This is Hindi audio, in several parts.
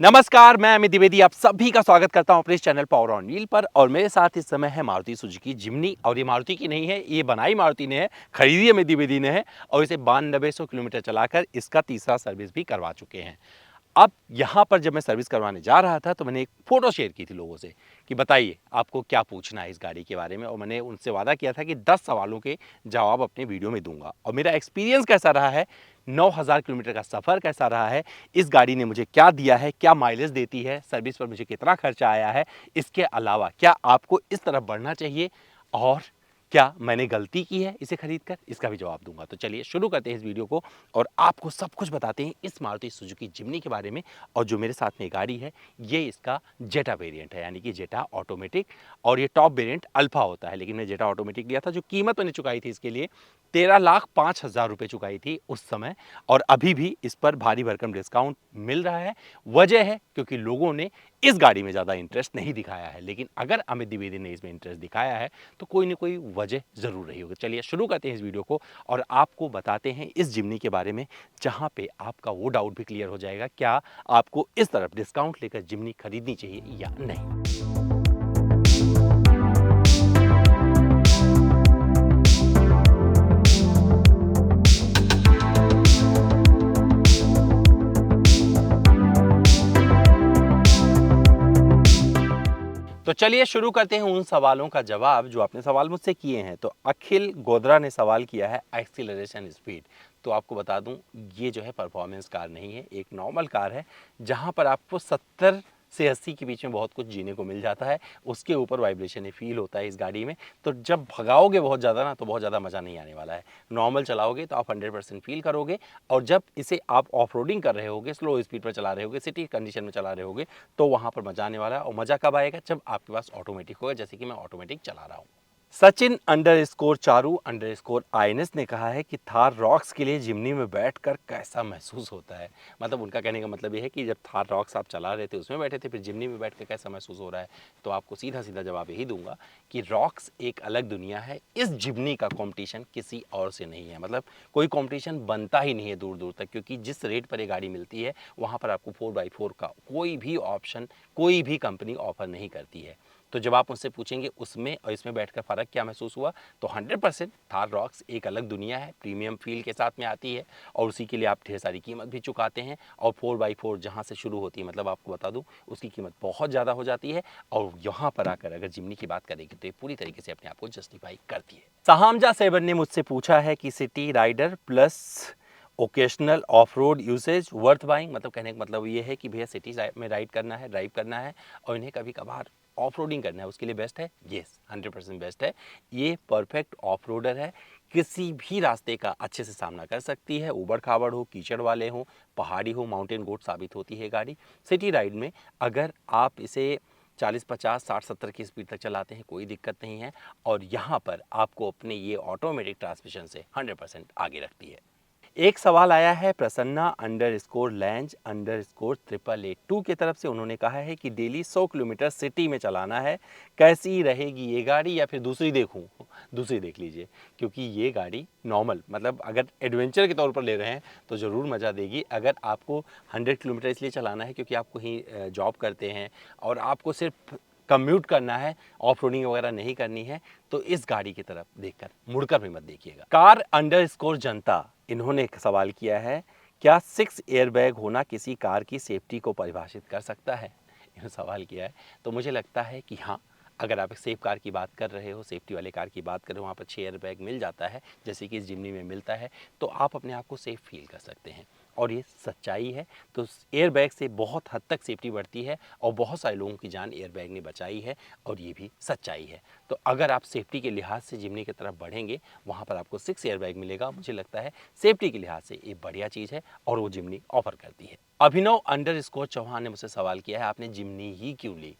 नमस्कार, मैं अमित द्विवेदी आप सभी का स्वागत करता हूं अपने इस चैनल पावर ऑन व्हील पर। और मेरे साथ इस समय है मारुति सुजुकी जिम्नी। और ये मारुति की नहीं है, ये बनाई मारुति ने है, खरीदी अमित द्विवेदी ने है और इसे 9200 किलोमीटर चलाकर इसका तीसरा सर्विस भी करवा चुके हैं। अब यहाँ पर जब मैं सर्विस करवाने जा रहा था तो मैंने एक फ़ोटो शेयर की थी लोगों से कि बताइए आपको क्या पूछना है इस गाड़ी के बारे में। और मैंने उनसे वादा किया था कि 10 सवालों के जवाब अपने वीडियो में दूंगा। और मेरा एक्सपीरियंस कैसा रहा है, 9000 किलोमीटर का सफ़र कैसा रहा है, इस गाड़ी ने मुझे क्या दिया है, क्या माइलेज देती है, सर्विस पर मुझे कितना खर्चा आया है, इसके अलावा क्या आपको इस तरफ बढ़ना चाहिए और क्या मैंने गलती की है इसे खरीदकर, इसका भी जवाब दूंगा। तो चलिए शुरू करते हैं इस वीडियो को और आपको सब कुछ बताते हैं इस मारुति सुजुकी जिम्नी के बारे में। और जो मेरे साथ में गाड़ी है ये इसका जेटा वेरिएंट है, यानी कि जेटा ऑटोमेटिक। और ये टॉप वेरिएंट अल्फा होता है, लेकिन मैं जेटा ऑटोमेटिक लिया था। जो कीमत मैंने चुकाई थी इसके लिए 13,05,000 रुपये चुकाई थी उस समय। और अभी भी इस पर भारी भरकम डिस्काउंट मिल रहा है। वजह है क्योंकि लोगों ने इस गाड़ी में ज़्यादा इंटरेस्ट नहीं दिखाया है, लेकिन अगर अमित द्विवेदी ने इसमें इंटरेस्ट दिखाया है तो कोई ना कोई वजह ज़रूर रही होगी। चलिए शुरू करते हैं इस वीडियो को और आपको बताते हैं इस जिम्नी के बारे में, जहाँ पे आपका वो डाउट भी क्लियर हो जाएगा क्या आपको इस तरफ डिस्काउंट लेकर जिम्नी खरीदनी चाहिए या नहीं। तो चलिए शुरू करते हैं उन सवालों का जवाब जो आपने सवाल मुझसे किए हैं। तो अखिल गोदरा ने सवाल किया है एक्सीलरेशन स्पीड। तो आपको बता दूं ये जो है परफॉर्मेंस कार नहीं है, एक नॉर्मल कार है जहां पर आपको 70 से 80 के बीच में बहुत कुछ जीने को मिल जाता है। उसके ऊपर वाइब्रेशन फील होता है इस गाड़ी में। तो जब भगाओगे बहुत ज़्यादा ना तो बहुत ज़्यादा मज़ा नहीं आने वाला है। नॉर्मल चलाओगे तो आप 100% फील करोगे। और जब इसे आप ऑफ रोडिंग कर रहे होगे, स्लो स्पीड पर चला रहे होगे, सिटी कंडीशन में चला रहे होगे, तो वहाँ पर मज़ा आने वाला है। और मज़ा कब आएगा, जब आपके पास ऑटोमेटिक होगा, जैसे कि मैं ऑटोमेटिक चला रहा हूँ। Sachin underscore Charu underscore INS ने कहा है कि थार रॉक्स के लिए जिम्नी में बैठकर कैसा महसूस होता है। मतलब उनका कहने का मतलब ये है कि जब थार रॉक्स आप चला रहे थे उसमें बैठे थे, फिर जिम्नी में बैठकर कैसा महसूस हो रहा है। तो आपको सीधा सीधा जवाब यही दूंगा कि रॉक्स एक अलग दुनिया है। इस जिम्नी का कॉम्पिटिशन किसी और से नहीं है। मतलब कोई कॉम्पिटिशन बनता ही नहीं है दूर दूर तक, क्योंकि जिस रेट पर ये गाड़ी मिलती है वहाँ पर आपको 4x4 का कोई भी ऑप्शन, कोई भी कंपनी ऑफर नहीं करती है। तो जब आप मुझसे पूछेंगे उसमें और इसमें बैठकर फ़र्क क्या महसूस हुआ, तो 100% थार रॉक्स एक अलग दुनिया है, प्रीमियम फील के साथ में आती है और उसी के लिए आप ढेर सारी कीमत भी चुकाते हैं। और 4x4 जहाँ से शुरू होती है, मतलब आपको बता दूं उसकी कीमत बहुत ज़्यादा हो जाती है। और यहाँ पर आकर अगर जिम्नी की बात करेंगे तो ये पूरी तरीके से अपने आप को जस्टिफाई करती है। सहामजा सेवन ने मुझसे पूछा है कि city rider plus occasional off road usage worth buying. मतलब कहने का मतलब ये है कि भैया सिटी में राइड करना है, ड्राइव करना है और इन्हें कभी कभार ऑफ रोडिंग करना है, उसके लिए बेस्ट है। येस, 100% बेस्ट है। ये परफेक्ट ऑफ रोडर है, किसी भी रास्ते का अच्छे से सामना कर सकती है। ऊबड़ खाबड़ हो, कीचड़ वाले हो, पहाड़ी हो, माउंटेन गोट साबित होती है गाड़ी। सिटी राइड में अगर आप इसे 40, 50, 60, 70 की स्पीड तक चलाते हैं कोई दिक्कत नहीं है। और यहाँ पर आपको अपने ये ऑटोमेटिक ट्रांसमिशन से 100% आगे रखती है। एक सवाल आया है प्रसन्ना अंडरस्कोर लैंज अंडरस्कोर 8882 की तरफ से। उन्होंने कहा है कि डेली 100 किलोमीटर सिटी में चलाना है, कैसी रहेगी ये गाड़ी या फिर दूसरी देखूं। दूसरी देख लीजिए, क्योंकि ये गाड़ी नॉर्मल, मतलब अगर एडवेंचर के तौर पर ले रहे हैं तो ज़रूर मज़ा देगी। अगर आपको 100 किलोमीटर इसलिए चलाना है क्योंकि आप कहीं जॉब करते हैं और आपको सिर्फ कम्यूट करना है, ऑफ रोडिंग वगैरह नहीं करनी है, तो इस गाड़ी की तरफ देखकर मुड़कर भी मत देखिएगा। कार अंडरस्कोर जनता, इन्होंने एक सवाल किया है, क्या 6 एयरबैग होना किसी कार की सेफ्टी को परिभाषित कर सकता है। इन्होंने सवाल किया है। तो मुझे लगता है कि हाँ, अगर आप एक सेफ कार की बात कर रहे हो, सेफ्टी वाले कार की बात कर रहे हो, वहाँ पर 6 एयरबैग मिल जाता है जैसे कि इस जिम्नी में मिलता है, तो आप अपने आप को सेफ फील कर सकते हैं। और ये सच्चाई है। तो एयरबैग से बहुत हद तक सेफ्टी बढ़ती है और बहुत सारे लोगों की जान एयरबैग ने बचाई है और ये भी सच्चाई है। तो अगर आप सेफ्टी के लिहाज से जिम्नी की तरफ बढ़ेंगे, वहाँ पर आपको 6 एयरबैग मिलेगा। मुझे लगता है सेफ्टी के लिहाज से ये बढ़िया चीज़ है और वो जिम्नी ऑफर करती है। अभिनव अंडरस्कोर चौहान ने मुझसे सवाल किया है, आपने जिम्नी ही क्यों ली।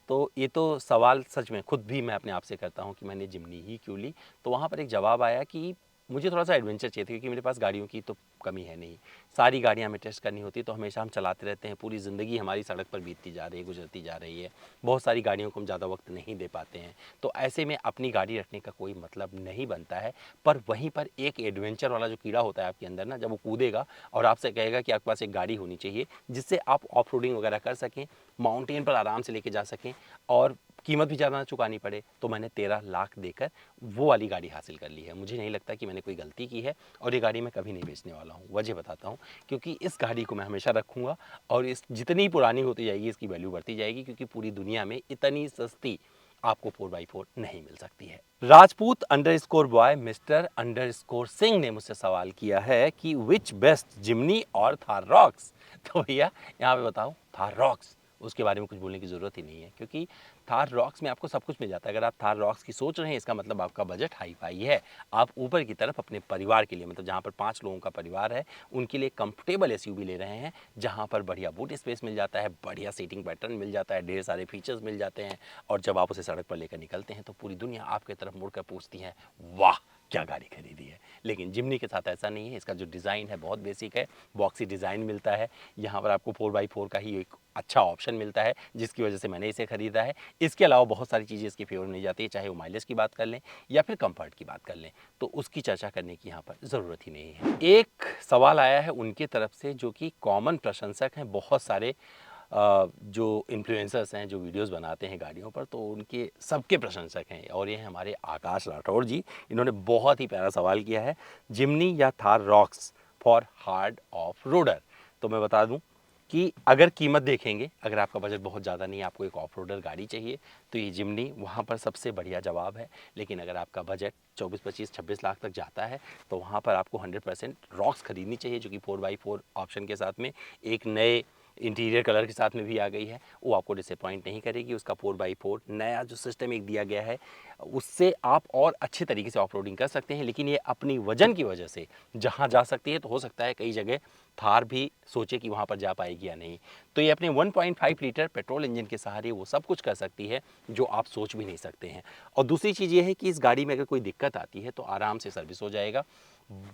तो ये तो सवाल सच में खुद भी मैं अपने आप से करता हूँ कि मैंने जिम्नी ही क्यों ली। तो वहाँ पर एक जवाब आया कि मुझे थोड़ा सा एडवेंचर चाहिए था क्योंकि मेरे पास गाड़ियों की तो कमी है नहीं, सारी गाड़ियाँ हमें टेस्ट करनी होती है, तो हमेशा हम चलाते रहते हैं, पूरी ज़िंदगी हमारी सड़क पर बीतती जा रही है, गुजरती जा रही है, बहुत सारी गाड़ियों को हम ज़्यादा वक्त नहीं दे पाते हैं, तो ऐसे में अपनी गाड़ी रखने का कोई मतलब नहीं बनता है। पर वहीं पर एक एडवेंचर वाला जो कीड़ा होता है आपके अंदर ना, जब वो कूदेगा और आपसे कहेगा कि आपके पास एक गाड़ी होनी चाहिए जिससे आप ऑफ रोडिंग वगैरह कर सकें, माउंटेन पर आराम से लेके जा सकें और कीमत भी ज़्यादा ना चुकानी पड़े, तो मैंने 13 लाख देकर वो वाली गाड़ी हासिल कर ली है। मुझे नहीं लगता कि मैंने कोई गलती की है और ये गाड़ी मैं कभी नहीं बेचने वाला हूँ। वजह बताता हूँ, क्योंकि इस गाड़ी को मैं हमेशा रखूँगा और इस जितनी पुरानी होती जाएगी इसकी वैल्यू बढ़ती जाएगी, क्योंकि पूरी दुनिया में इतनी सस्ती आपको 4x4 नहीं मिल सकती है। Rajput underscore boy mister underscore Singh ने मुझसे सवाल किया है कि विच बेस्ट, जिमनी और थार रॉक्स। तो भैया यहाँ पे बताओ, थार रॉक्स उसके बारे में कुछ बोलने की ज़रूरत ही नहीं है, क्योंकि थार रॉक्स में आपको सब कुछ मिल जाता है। अगर आप थार रॉक्स की सोच रहे हैं, इसका मतलब आपका बजट हाई फाई है। आप ऊपर की तरफ अपने परिवार के लिए, मतलब जहाँ पर 5 लोगों का परिवार है, उनके लिए कंफर्टेबल एसयूवी ले रहे हैं, जहाँ पर बढ़िया बूट स्पेस मिल जाता है, बढ़िया सीटिंग पैटर्न मिल जाता है, ढेर सारे फीचर्स मिल जाते हैं, और जब आप उसे सड़क पर लेकर निकलते हैं तो पूरी दुनिया आपकी तरफ मुड़कर पूछती है, वाह क्या गाड़ी खरीदी है। लेकिन जिमनी के साथ ऐसा नहीं है। इसका जो डिज़ाइन है बहुत बेसिक है, बॉक्सी डिज़ाइन मिलता है। यहाँ पर आपको 4x4 का ही एक अच्छा ऑप्शन मिलता है, जिसकी वजह से मैंने इसे ख़रीदा है। इसके अलावा बहुत सारी चीज़ें इसकी फेवर मिल जाती है, चाहे वो माइलेज की बात कर लें या फिर कंफर्ट की बात कर लें, तो उसकी चर्चा करने की यहाँ पर ज़रूरत ही नहीं है। एक सवाल आया है उनके तरफ से जो कि कॉमन प्रशंसक हैं, बहुत सारे जो इन्फ्लुएंसर्स हैं, जो वीडियोस बनाते हैं गाड़ियों पर, तो उनके सबके प्रशंसक हैं, और ये हैं हमारे आकाश राठौर जी। इन्होंने बहुत ही प्यारा सवाल किया है, जिमनी या Thar rocks for hard off roader. तो मैं बता दूं कि अगर कीमत देखेंगे, अगर आपका बजट बहुत ज़्यादा नहीं है, आपको एक ऑफ रोडर गाड़ी चाहिए, तो ये जिमनी वहाँ पर सबसे बढ़िया जवाब है। लेकिन अगर आपका बजट 24, 25, 26 लाख तक जाता है, तो वहाँ पर आपको 100% रॉक्स खरीदनी चाहिए, जो कि 4x4 ऑप्शन के साथ में एक नए इंटीरियर कलर के साथ में भी आ गई है। वो आपको डिसअपॉइंट नहीं करेगी। उसका 4x4 नया जो सिस्टम एक दिया गया है, उससे आप और अच्छे तरीके से ऑफ रोडिंग कर सकते हैं। लेकिन ये अपनी वजन की वजह से जहाँ जा सकती है, तो हो सकता है कई जगह थार भी सोचे कि वहाँ पर जा पाएगी या नहीं। तो ये अपने 1.5 लीटर पेट्रोल इंजन के सहारे वो सब कुछ कर सकती है जो आप सोच भी नहीं सकते हैं। और दूसरी चीज़ ये है कि इस गाड़ी में अगर कोई दिक्कत आती है तो आराम से सर्विस हो जाएगा।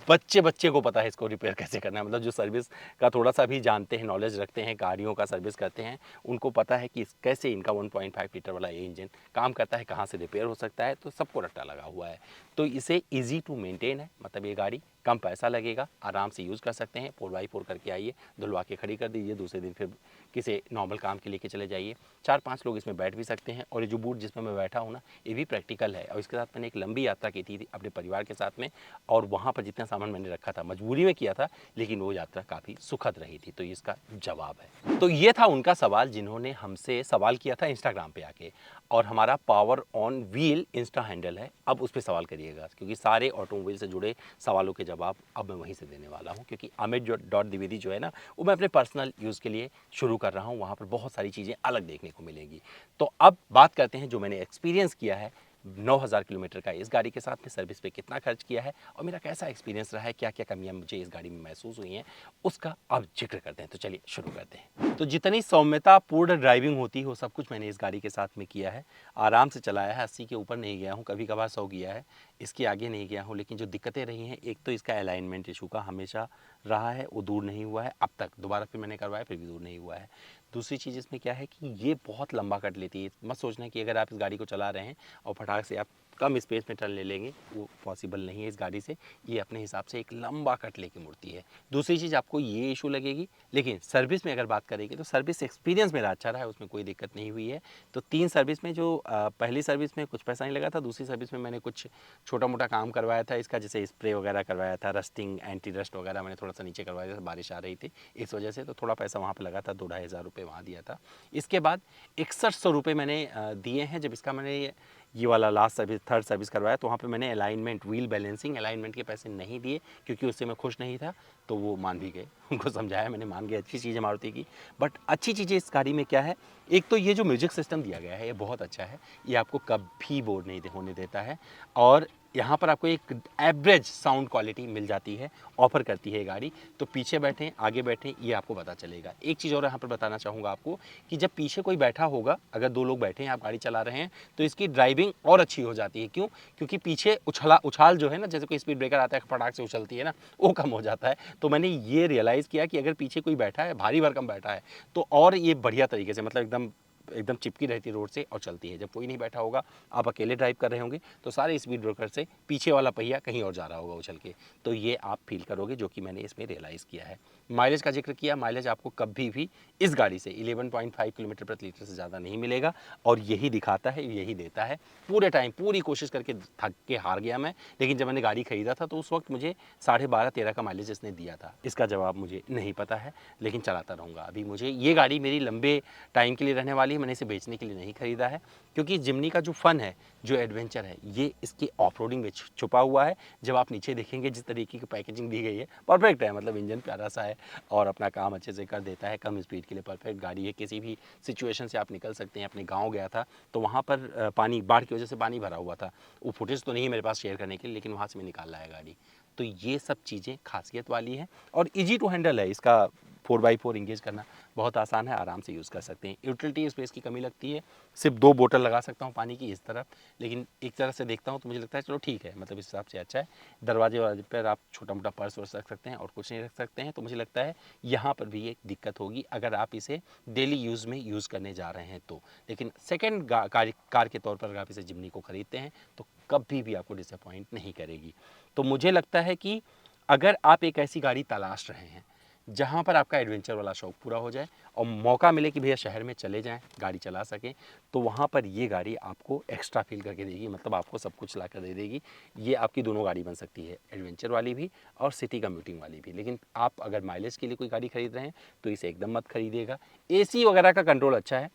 बच्चे को पता है इसको रिपेयर कैसे करना है, मतलब जो सर्विस का थोड़ा सा भी जानते हैं, नॉलेज रखते हैं, गाड़ियों का सर्विस करते हैं, उनको पता है कि कैसे इनका 1.5 लीटर वाला ये इंजन काम करता है, कहाँ से रिपेयर हो सकता है, तो सबको रट्टा लगा हुआ है। तो इसे ईजी टू मेंटेन है, मतलब ये गाड़ी कम पैसा लगेगा, आराम से यूज़ कर सकते हैं। 4x4 करके आइए, धुलवा के खड़ी कर दीजिए, दूसरे दिन फिर किसी नॉर्मल काम के लेके चले जाइए। 4-5 लोग इसमें बैठ भी सकते हैं। और ये जो बूट जिसमें मैं बैठा हूँ ना, ये भी प्रैक्टिकल है। और इसके साथ मैंने एक लंबी यात्रा की थी अपने परिवार के साथ में, और वहाँ पर जितना सामान मैंने रखा था मजबूरी में किया था, लेकिन वो यात्रा काफ़ी सुखद रही थी। तो इसका जवाब है। तो ये था उनका सवाल जिन्होंने हमसे सवाल किया था इंस्टाग्राम पे आके, और हमारा power on wheel Insta handle है। अब उस पर सवाल करिएगा, क्योंकि सारे ऑटोमोबाइल से जुड़े सवालों के जवाब अब मैं वहीं से देने वाला हूँ, क्योंकि amit.dwivedi जो है ना, वो मैं अपने पर्सनल यूज़ के लिए शुरू कर रहा हूँ। वहाँ पर बहुत सारी चीज़ें अलग देखने को मिलेंगी। तो अब बात करते हैं जो मैंने एक्सपीरियंस किया है 9000 किलोमीटर का इस गाड़ी के साथ में, सर्विस पे कितना खर्च किया है और मेरा कैसा एक्सपीरियंस रहा है, क्या क्या कमियां मुझे इस गाड़ी में महसूस हुई हैं, उसका अब जिक्र करते हैं। तो चलिए शुरू करते हैं। तो जितनी सौम्यतापूर्ण ड्राइविंग होती है वो सब कुछ मैंने इस गाड़ी के साथ में किया है। आराम से चलाया है, 80 के ऊपर नहीं गया हूँ, कभी कभार 100 गया है, इसके आगे नहीं गया हूँ। लेकिन जो दिक्कतें रही हैं, एक तो इसका अलाइनमेंट इशू का हमेशा रहा है, वो दूर नहीं हुआ है अब तक। दोबारा फिर मैंने करवाया, फिर भी दूर नहीं हुआ है। दूसरी चीज़ इसमें क्या है कि ये बहुत लंबा कट लेती है। मत सोचना कि अगर आप इस गाड़ी को चला रहे हैं और फटाक से आप कम स्पेस में टर्न ले लेंगे, वो पॉसिबल नहीं है इस गाड़ी से। ये अपने हिसाब से एक लंबा कट लेके मुड़ती है। दूसरी चीज़ आपको ये इशू लगेगी। लेकिन सर्विस में अगर बात करेंगे तो सर्विस एक्सपीरियंस मेरा अच्छा रहा है, उसमें कोई दिक्कत नहीं हुई है। तो 3 सर्विस में जो पहली सर्विस में कुछ पैसा नहीं लगा था, दूसरी सर्विस में मैंने कुछ छोटा मोटा काम करवाया था इसका, जैसे स्प्रे वगैरह करवाया था, रस्टिंग, एंटी रस्ट वगैरह मैंने थोड़ा सा नीचे करवाया था, बारिश आ रही थी इस वजह से, तो थोड़ा पैसा वहाँ पर लगा था, 2-2.5 हज़ार रुपये वहाँ दिया था। इसके बाद 6100 रुपये मैंने दिए हैं। जब इसका मैंने ये वाला लास्ट सर्विस, थर्ड सर्विस करवाया, तो वहाँ पे मैंने अलाइनमेंट, व्हील बैलेंसिंग, अलाइनमेंट के पैसे नहीं दिए, क्योंकि उससे मैं खुश नहीं था। तो वो मान भी गए, उनको समझाया मैंने, मान गए। अच्छी चीज़ है मारुति की। बट अच्छी चीज़ें इस गाड़ी में क्या है, एक तो ये जो म्यूजिक सिस्टम दिया गया है ये बहुत अच्छा है, ये आपको कभी बोर नहीं होने देता है। और यहाँ पर आपको एक एवरेज साउंड क्वालिटी मिल जाती है, ऑफर करती है ये गाड़ी। तो पीछे बैठें आगे बैठें ये आपको पता चलेगा। एक चीज़ और यहाँ पर बताना चाहूँगा आपको कि जब पीछे कोई बैठा होगा, अगर 2 लोग बैठे हैं, आप गाड़ी चला रहे हैं, तो इसकी ड्राइविंग और अच्छी हो जाती है। क्यों? क्योंकि पीछे उछाल जो है ना, जैसे कोई स्पीड ब्रेकर आता है फटाक से उछलती है ना, वो कम हो जाता है। तो मैंने ये रियलाइज़ किया कि अगर पीछे कोई बैठा है, भारी भरकम बैठा है, तो और ये बढ़िया तरीके से, मतलब एकदम एकदम चिपकी रहती है रोड से और चलती है। जब कोई नहीं बैठा होगा, आप अकेले ड्राइव कर रहे होंगे, तो सारे स्पीड ब्रेकर से पीछे वाला पहिया कहीं और जा रहा होगा उछल के। तो ये आप फील करोगे, जो कि मैंने इसमें रियलाइज़ किया है। माइलेज का जिक्र किया, माइलेज आपको कभी भी इस गाड़ी से 11.5 किलोमीटर प्रति लीटर से ज़्यादा नहीं मिलेगा, और यही दिखाता है, यही देता है। पूरे टाइम पूरी कोशिश करके थक के हार गया मैं, लेकिन जब मैंने गाड़ी खरीदा था तो उस वक्त मुझे 12.5-13 का माइलेज इसने दिया था। इसका जवाब मुझे नहीं पता है, लेकिन चलाता रहूँगा। अभी मुझे ये गाड़ी मेरी लंबे टाइम के लिए रहने वाली है, मैंने इसे बेचने के लिए नहीं खरीदा है, क्योंकि जिमनी का जो फ़न है, जो एडवेंचर है, ये इसकी ऑफ रोडिंग में छुपा हुआ है। जब आप नीचे देखेंगे जिस तरीके की पैकेजिंग दी गई है, परफेक्ट है, मतलब इंजन प्यारा सा है और अपना काम अच्छे से कर देता है। कम स्पीड के लिए परफेक्ट गाड़ी है। किसी भी सिचुएशन से आप निकल सकते हैं। अपने गाँव गया था तो वहाँ पर पानी, बाढ़ की वजह से पानी भरा हुआ था। वो फुटेज तो नहीं है मेरे पास शेयर करने के लिए, लेकिन वहाँ से मैं निकाल लाया गाड़ी। तो ये सब चीज़ें खासियत वाली हैं, और ईजी टू हैंडल है। इसका 4x4 इंगेज करना बहुत आसान है, आराम से यूज़ कर सकते हैं। यूटिलिटी स्पेस की कमी लगती है, सिर्फ 2 बोतल लगा सकता हूँ पानी की इस तरफ, लेकिन एक तरह से देखता हूँ तो मुझे लगता है चलो ठीक है, मतलब इस हिसाब से अच्छा है। दरवाजे पर आप छोटा मोटा पर्स वर्स रख सकते हैं और कुछ नहीं रख सकते हैं, तो मुझे लगता है यहाँ पर भी एक दिक्कत होगी अगर आप इसे डेली यूज़ में यूज़ करने जा रहे हैं तो। लेकिन सेकेंड कार के तौर पर अगर आप इसे जिमनी को ख़रीदते हैं तो कभी भी आपको डिसअपॉइंट नहीं करेगी। तो मुझे लगता है कि अगर आप एक ऐसी गाड़ी तलाश रहे हैं जहाँ पर आपका एडवेंचर वाला शौक पूरा हो जाए और मौका मिले कि भैया शहर में चले जाएं, गाड़ी चला सकें, तो वहाँ पर ये गाड़ी आपको एक्स्ट्रा फील करके देगी, मतलब आपको सब कुछ ला कर दे देगी। ये आपकी दोनों गाड़ी बन सकती है, एडवेंचर वाली भी और सिटी कम्यूटिंग वाली भी। लेकिन आप अगर माइलेज के लिए कोई गाड़ी खरीद रहे हैं तो इसे एकदम मत खरीदिएगा। एसी वगैरह का कंट्रोल अच्छा है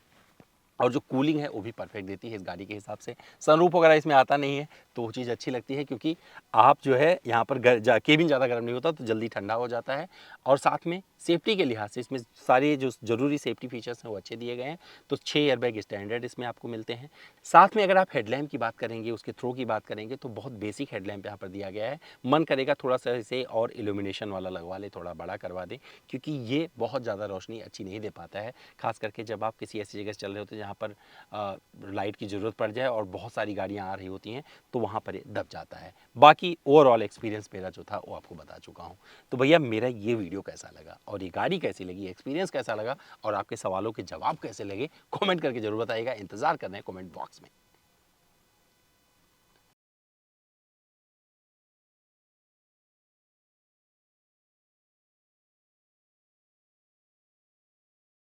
और जो कूलिंग है वो भी परफेक्ट देती है इस गाड़ी के हिसाब से। सनरूफ वगैरह इसमें आता नहीं है, तो वो चीज़ अच्छी लगती है, क्योंकि आप जो है यहाँ पर केबिन ज़्यादा गर्म नहीं होता, तो जल्दी ठंडा हो जाता है। और साथ में सेफ्टी के लिहाज से इसमें सारे जो ज़रूरी सेफ्टी फीचर्स हैं वो अच्छे दिए गए हैं। तो 6 एयरबैग स्टैंडर्ड इसमें आपको मिलते हैं। साथ में अगर आप हेडलैम्प की बात करेंगे, उसके थ्रो की बात करेंगे, तो बहुत बेसिक हेडलैम्प यहाँ पर दिया गया है। मन करेगा थोड़ा सा इसे और इल्यूमिनेशन वाला लगवा लें, थोड़ा बड़ा करवा दें, क्योंकि ये बहुत ज़्यादा रोशनी अच्छी नहीं दे पाता है, खास करके जब आप किसी ऐसी जगह से चल रहे होते हैं जहाँ पर लाइट की ज़रूरत पड़ जाए और बहुत सारी गाड़ियाँ आ रही होती हैं, तो वहाँ पर ये दब जाता है। बाकी ओवरऑल एक्सपीरियंस मेरा जो था वो आपको बता चुका हूँ। तो भैया मेरा ये वीडियो कैसा लगा और ये गाड़ी कैसी लगी, एक्सपीरियंस कैसा लगा और आपके सवालों के जवाब कैसे लगे, कमेंट करके ज़रूर बताइएगा। इंतज़ार कर रहे हैं कमेंट बॉक्स में।